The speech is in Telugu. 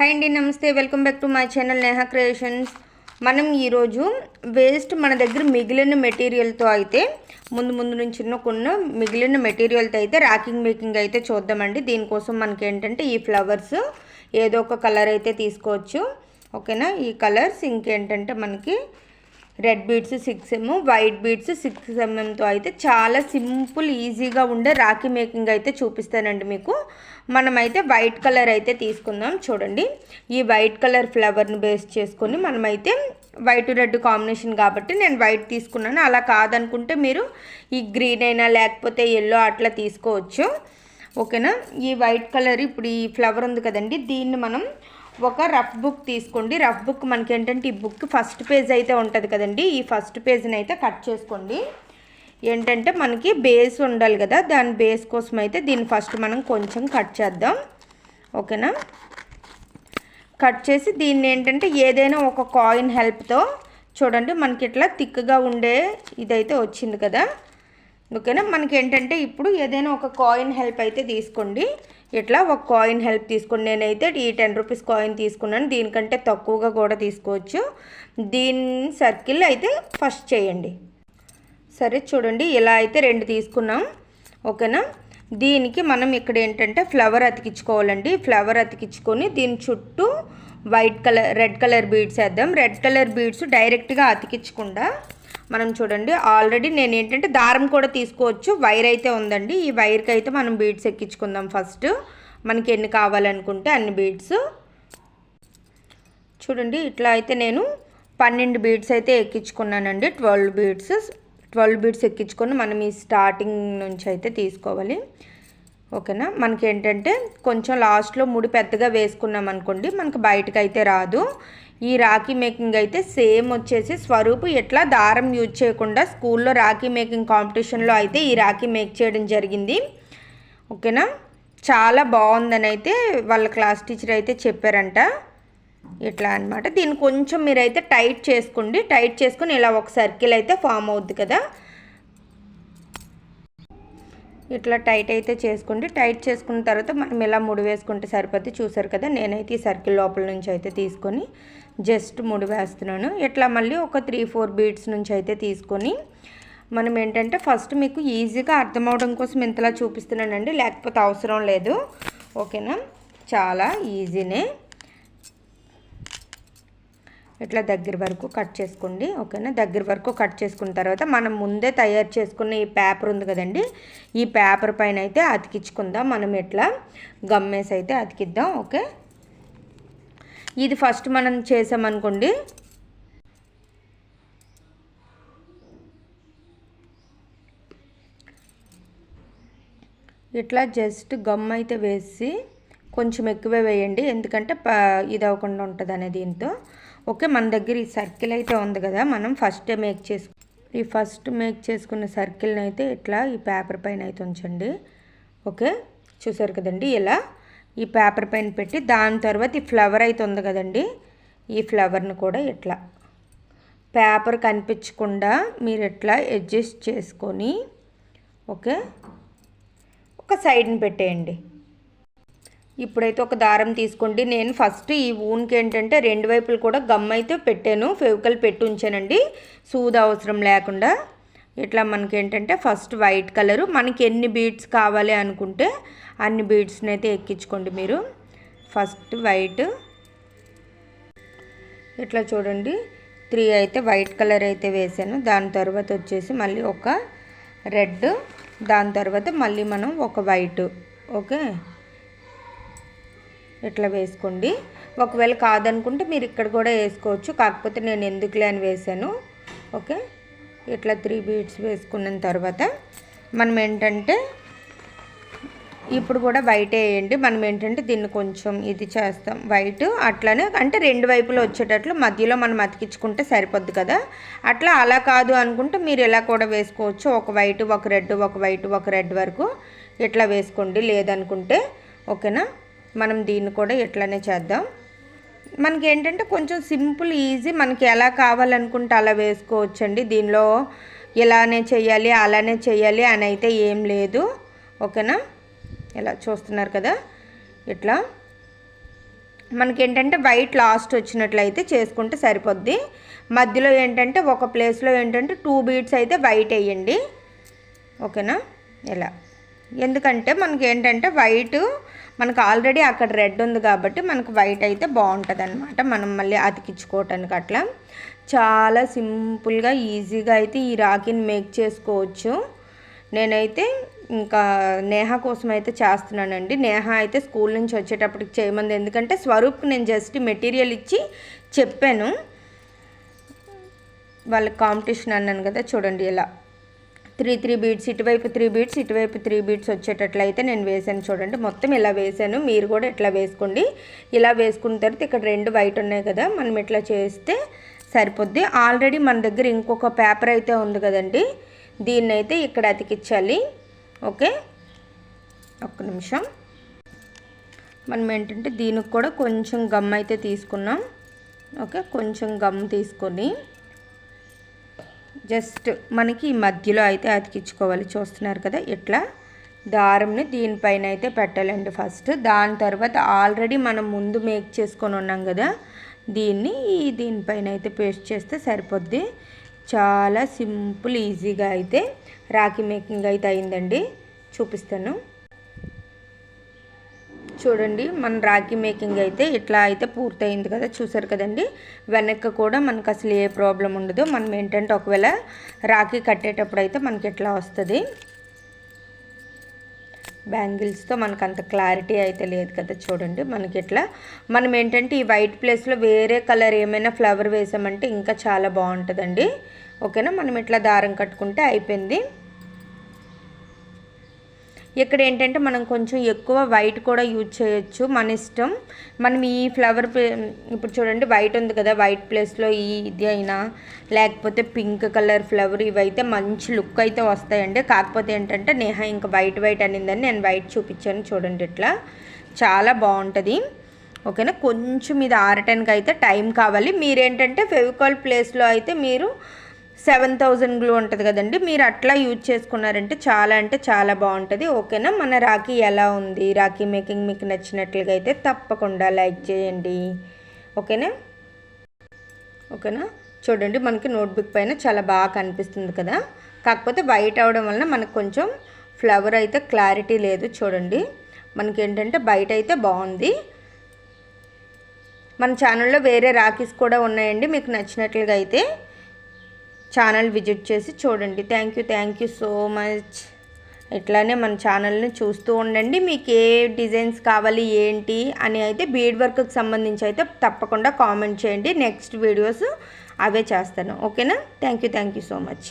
హాయ్ అండి, నమస్తే. Welcome back to my channel Neha creations. మనం ఈరోజు వేస్ట్ మన దగ్గర మిగిలిన మెటీరియల్తో అయితే ముందు నుంచి కొన్న మిగిలిన మెటీరియల్తో అయితే రాకింగ్ మేకింగ్ అయితే చూద్దామండి. దీనికోసం మనకి ఏంటంటే ఈ ఫ్లవర్స్ ఏదో ఒక కలర్ అయితే తీసుకోవచ్చు, ఓకేనా. ఈ కలర్స్ ఇంకేంటంటే మనకి red beads 6mm, white beads 6mmతో అయితే చాలా సింపుల్ ఈజీగా ఉండే రాఖీ మేకింగ్ అయితే చూపిస్తానండి మీకు. మనమైతే వైట్ కలర్ అయితే తీసుకుందాం. చూడండి, ఈ వైట్ కలర్ ఫ్లవర్ని బేస్ చేసుకొని మనమైతే వైట్ రెడ్ కాంబినేషన్ కాబట్టి నేను వైట్ తీసుకున్నాను. అలా కాదనుకుంటే మీరు ఈ గ్రీన్ అయినా లేకపోతే ఎల్లో అట్లా తీసుకోవచ్చు, ఓకేనా. ఈ వైట్ కలర్ ఇప్పుడు ఈ ఫ్లవర్ ఉంది కదండి, దీన్ని మనం ఒక రఫ్ బుక్ తీసుకోండి. రఫ్ బుక్ మనకి ఏంటంటే ఈ బుక్ ఫస్ట్ పేజ్ అయితే ఉంటుంది కదండి, ఈ ఫస్ట్ పేజ్ని అయితే కట్ చేసుకోండి. ఏంటంటే మనకి బేస్ ఉండాలి కదా, దాని బేస్ కోసం అయితే దీన్ని ఫస్ట్ మనం కొంచెం కట్ చేద్దాం, ఓకేనా. కట్ చేసి దీన్ని ఏంటంటే ఏదైనా ఒక కాయిన్ హెల్ప్తో చూడండి మనకి ఇట్లా థిక్గా ఉండే ఇదైతే వచ్చింది కదా, ఓకేనా. మనకి ఏంటంటే ఇప్పుడు ఏదైనా ఒక కాయిన్ హెల్ప్ అయితే తీసుకోండి. ఇట్లా ఒక కాయిన్ హెల్ప్ తీసుకోండి. నేనైతే ఈ 10 రూపీస్ కాయిన్ తీసుకున్నాను, దీనికంటే తక్కువగా కూడా తీసుకోవచ్చు. దీని సర్కిల్ అయితే ఫస్ట్ చేయండి. సరే చూడండి, ఇలా అయితే 2 తీసుకున్నాం, ఓకేనా. దీనికి మనం ఇక్కడ ఏంటంటే ఫ్లవర్ అతికించుకోవాలండి. ఫ్లవర్ అతికించుకొని దీని చుట్టూ రెడ్ కలర్ బీడ్స్ వేద్దాం. రెడ్ కలర్ బీడ్స్ డైరెక్ట్గా అతికించకుండా మనం చూడండి, ఆల్రెడీ నేను ఏంటంటే దారం కూడా తీసుకోవచ్చు, వైర్ అయితే ఉందండి. ఈ వైర్కి అయితే మనం బీడ్స్ ఎక్కించుకుందాం ఫస్ట్. మనకి ఎన్ని కావాలనుకుంటే అన్ని బీడ్స్ చూడండి. ఇట్లా అయితే నేను 12 బీడ్స్ అయితే ఎక్కించుకున్నానండి. 12 బీడ్స్ ఎక్కించుకొని మనం ఈ స్టార్టింగ్ నుంచి అయితే తీసుకోవాలి, ఓకేనా. మనకి ఏంటంటే కొంచెం లాస్ట్లో ముడి పెద్దగా వేసుకున్నాం అనుకోండి, మనకు బయటకు అయితే రాదు. ఈ రాఖీ మేకింగ్ అయితే సేమ్ వచ్చేసి స్వరూప్ ఎట్లా దారం యూజ్ చేయకుండా స్కూల్లో రాఖీ మేకింగ్ కాంపిటీషన్లో అయితే ఈ రాఖీ మేక్ చేయడం జరిగింది, ఓకేనా. చాలా బాగుందని అయితే వాళ్ళ క్లాస్ టీచర్ అయితే చెప్పారంట. ఇట్లా అనమాట. దీన్ని కొంచెం మీరైతే టైట్ చేసుకోండి. టైట్ చేసుకొని ఇలా ఒక సర్కిల్ అయితే ఫామ్ అవుద్ది కదా, ఇట్లా టైట్ అయితే చేసుకోండి. టైట్ చేసుకున్న తర్వాత మనం ఇలా ముడి వేసుకుంటే సరిపోద్ది. చూసారు కదా, నేనైతే ఈ సర్కిల్ లోపల నుంచి అయితే తీసుకొని జస్ట్ ముడి వేస్తున్నాను. ఇట్లా మళ్ళీ ఒక 3-4 బీడ్స్ నుంచి అయితే తీసుకొని మనం ఏంటంటే ఫస్ట్ మీకు ఈజీగా అర్థమవడం కోసం ఇంతలా చూపిస్తున్నానండి, లేకపోతే అవసరం లేదు, ఓకేనా. చాలా ఈజీనే. ఇట్లా దగ్గర వరకు కట్ చేసుకోండి, ఓకేనా. దగ్గర వరకు కట్ చేసుకున్న తర్వాత మనం ముందే తయారు చేసుకున్న ఈ పేపర్ ఉంది కదండి, ఈ పేపర్ పైన అయితే అతికించుకుందాం. మనం ఇట్లా గమ్మేసి అయితే అతికిద్దాం, ఓకే. ఇది ఫస్ట్ మనం చేసామనుకోండి, ఇట్లా జస్ట్ గమ్ అయితే వేసి కొంచెం ఎక్కువే వేయండి, ఎందుకంటే ఇది అవ్వకుండా ఉంటుంది అనే దీంతో, ఓకే. మన దగ్గర ఈ సర్కిల్ అయితే ఉంది కదా, మనం ఫస్ట్ మేక్ చేసుకున్న సర్కిల్ని అయితే ఇట్లా ఈ పేపర్ పైన అయితే ఉంచండి, ఓకే. చూసారు కదండి, ఇలా ఈ పేపర్ పైన పెట్టి దాని తర్వాత ఈ ఫ్లవర్ అయితే ఉంది కదండి, ఈ ఫ్లవర్ని కూడా ఇట్లా పేపర్ కనిపించకుండా మీరు ఇట్లా అడ్జస్ట్ చేసుకొని, ఓకే, ఒక సైడ్ని పెట్టేయండి. ఇప్పుడైతే ఒక దారం తీసుకోండి. నేను ఫస్ట్ ఈ ఊన్కి ఏంటంటే 2 వైపులు కూడా గమ్ అయితే పెట్టాను, ఫెవికల్ పెట్టి ఉంచానండి, సూది అవసరం లేకుండా. ఇట్లా మనకి ఏంటంటే ఫస్ట్ వైట్ కలరు, మనకి ఎన్ని బీడ్స్ కావాలి అనుకుంటే అన్ని బీడ్స్ని అయితే ఎక్కించుకోండి మీరు. ఫస్ట్ వైట్, ఇట్లా చూడండి 3 అయితే వైట్ కలర్ అయితే వేసాను. దాని తర్వాత వచ్చేసి మళ్ళీ ఒక రెడ్, దాని తర్వాత మళ్ళీ మనం ఒక వైట్, ఓకే. ఇట్లా వేసుకోండి. ఒకవేళ కాదనుకుంటే మీరు ఇక్కడ కూడా వేసుకోవచ్చు, కాకపోతే నేను ఎందుకులే అని వేసాను, ఓకే. ఇట్లా 3 బీడ్స్ వేసుకున్న తర్వాత మనం ఏంటంటే ఇప్పుడు కూడా వైట్ వేయండి. మనం ఏంటంటే దీన్ని కొంచెం ఇది చేస్తాం వైట్, అట్లానే అంటే 2 వైపులు వచ్చేటట్లు మధ్యలో మనం అతికించుకుంటే సరిపోద్ది కదా. అలా కాదు అనుకుంటే మీరు ఇలా కూడా వేసుకోవచ్చు, ఒక వైట్ ఒక రెడ్, ఒక వైట్ ఒక రెడ్ వరకు ఇట్లా వేసుకోండి, లేదనుకుంటే, ఓకేనా. మనం దీన్ని కూడా ఇట్లానే చేద్దాం. మనకి ఏంటంటే కొంచెం సింపుల్ ఈజీ, మనకి ఎలా కావాలనుకుంటే అలా వేసుకోవచ్చండి. దీనిలో ఇలానే చేయాలి అలానే చేయాలి అని అయితే ఏం లేదు, ఓకేనా. ఇలా చూస్తున్నారు కదా, ఇట్లా మనకేంటంటే వైట్ లాస్ట్ వచ్చినట్లయితే చేసుకుంటే సరిపోద్ది. మధ్యలో ఏంటంటే ఒక ప్లేస్లో ఏంటంటే 2 బీడ్స్ అయితే వైట్ వేయండి, ఓకేనా. ఇలా ఎందుకంటే మనకి ఏంటంటే వైట్ మనకు ఆల్రెడీ అక్కడ రెడ్ ఉంది కాబట్టి మనకు వైట్ అయితే బాగుంటుంది అనమాట, మనం మళ్ళీ అతికించుకోవటానికి. అట్లా చాలా సింపుల్గా ఈజీగా అయితే ఈ రాఖీని మేక్ చేసుకోవచ్చు. నేనైతే ఇంకా నేహ కోసం అయితే చేస్తున్నానండి. నేహ అయితే స్కూల్ నుంచి వచ్చేటప్పటికి చేయమంది, ఎందుకంటే స్వరూప్కి నేను జస్ట్ మెటీరియల్ ఇచ్చి చెప్పాను. వాళ్ళకి కాంపిటీషన్ అన్నాను కదా, చూడండి ఇలా 3 బీడ్స్, ఇటువైపు 3 బీడ్స్, ఇటువైపు 3 బీడ్స్ వచ్చేటట్లయితే నేను వేసాను. చూడండి మొత్తం ఇలా వేసాను, మీరు కూడా ఇట్లా వేసుకోండి. ఇలా వేసుకున్న తర్వాత ఇక్కడ 2 వైట్ ఉన్నాయి కదా, మనం ఇట్లా చేస్తే సరిపోద్ది. ఆల్రెడీ మన దగ్గర ఇంకొక పేపర్ అయితే ఉంది కదండి, దీన్ని అయితే ఇక్కడ అతికించాలి. ఓకే, ఒక్క నిమిషం. మనం ఏంటంటే దీనికి కూడా కొంచెం గమ్ అయితే తీసుకున్నాం. ఓకే, కొంచెం గమ్ తీసుకొని జస్ట్ మనకి ఈ మధ్యలో అయితే అతికించుకోవాలి. చూస్తున్నారు కదా, ఇట్లా దారంని దీనిపైన అయితే పెట్టాలండి ఫస్ట్. దాని తర్వాత ఆల్రెడీ మనం ముందు మేక్ చేసుకొని ఉన్నాం కదా, దీనిపైన అయితే పేస్ట్ చేస్తే సరిపోద్ది. చాలా సింపుల్ ఈజీగా అయితే రాఖీ మేకింగ్ అయితే అయిందండి. చూపిస్తాను చూడండి. మన రాఖీ మేకింగ్ అయితే ఇట్లా అయితే పూర్తయింది కదా, చూసారు కదండి. వెనక్కి కూడా మనకు అసలు ఏ ప్రాబ్లం ఉండదు. మనం ఏంటంటే ఒకవేళ రాఖీ కట్టేటప్పుడు అయితే మనకి ఇట్లా వస్తుంది. బ్యాంగిల్స్తో మనకు అంత క్లారిటీ అయితే లేదు కదా, చూడండి మనకి ఇట్లా. మనం ఏంటంటే ఈ వైట్ ప్లేస్లో వేరే కలర్ ఏమైనా ఫ్లవర్ వేసామంటే ఇంకా చాలా బాగుంటుందండి, ఓకేనా. మనం ఇట్లా దారం కట్టుకుంటే అయిపోయింది. ఇక్కడ ఏంటంటే మనం కొంచెం ఎక్కువ వైట్ కూడా యూజ్ చేయొచ్చు, మన ఇష్టం. మనం ఈ ఫ్లవర్ ఇప్పుడు చూడండి వైట్ ఉంది కదా, వైట్ ప్లేస్లో ఇది అయినా లేకపోతే పింక్ కలర్ ఫ్లవర్ ఇవైతే మంచి లుక్ అయితే వస్తాయండి. కాకపోతే ఏంటంటే నేహ ఇంకా వైట్ అనిందని నేను వైట్ చూపించాను. చూడండి ఇట్లా చాలా బాగుంటుంది, ఓకేనా. కొంచెం ఇది ఆరటానికి అయితే టైం కావాలి. మీరేంటంటే ఫెవికాల్ ప్లేస్లో అయితే మీరు 7000 గ్లూ ఉంటుంది కదండి, మీరు అట్లా యూజ్ చేసుకున్నారంటే చాలా అంటే చాలా బాగుంటుంది, ఓకేనా. మన రాఖీ ఎలా ఉంది, రాఖీ మేకింగ్ మీకు నచ్చినట్లుగా అయితే తప్పకుండా లైక్ చేయండి, ఓకేనా. చూడండి మనకి నోట్బుక్ పైన చాలా బాగా కనిపిస్తుంది కదా, కాకపోతే వైట్ అవడం వలన మనకు కొంచెం ఫ్లవర్ అయితే క్లారిటీ లేదు. చూడండి మనకి ఏంటంటే బయట అయితే బాగుంది. మన ఛానల్లో వేరే రాఖీస్ కూడా ఉన్నాయండి, మీకు నచ్చినట్లుగా అయితే ఛానల్ విజిట్ చేసి చూడండి. Thank you so much. ఇట్లానే మన ఛానల్ని చూస్తూ ఉండండి. మీకు ఏ డిజైన్స్ కావాలి ఏంటి అని అయితే బీడ్ వర్క్కి సంబంధించి అయితే తప్పకుండా కామెంట్ చేయండి. నెక్స్ట్ వీడియోస్ అవే చేస్తాను, ఓకేనా. Thank you so much.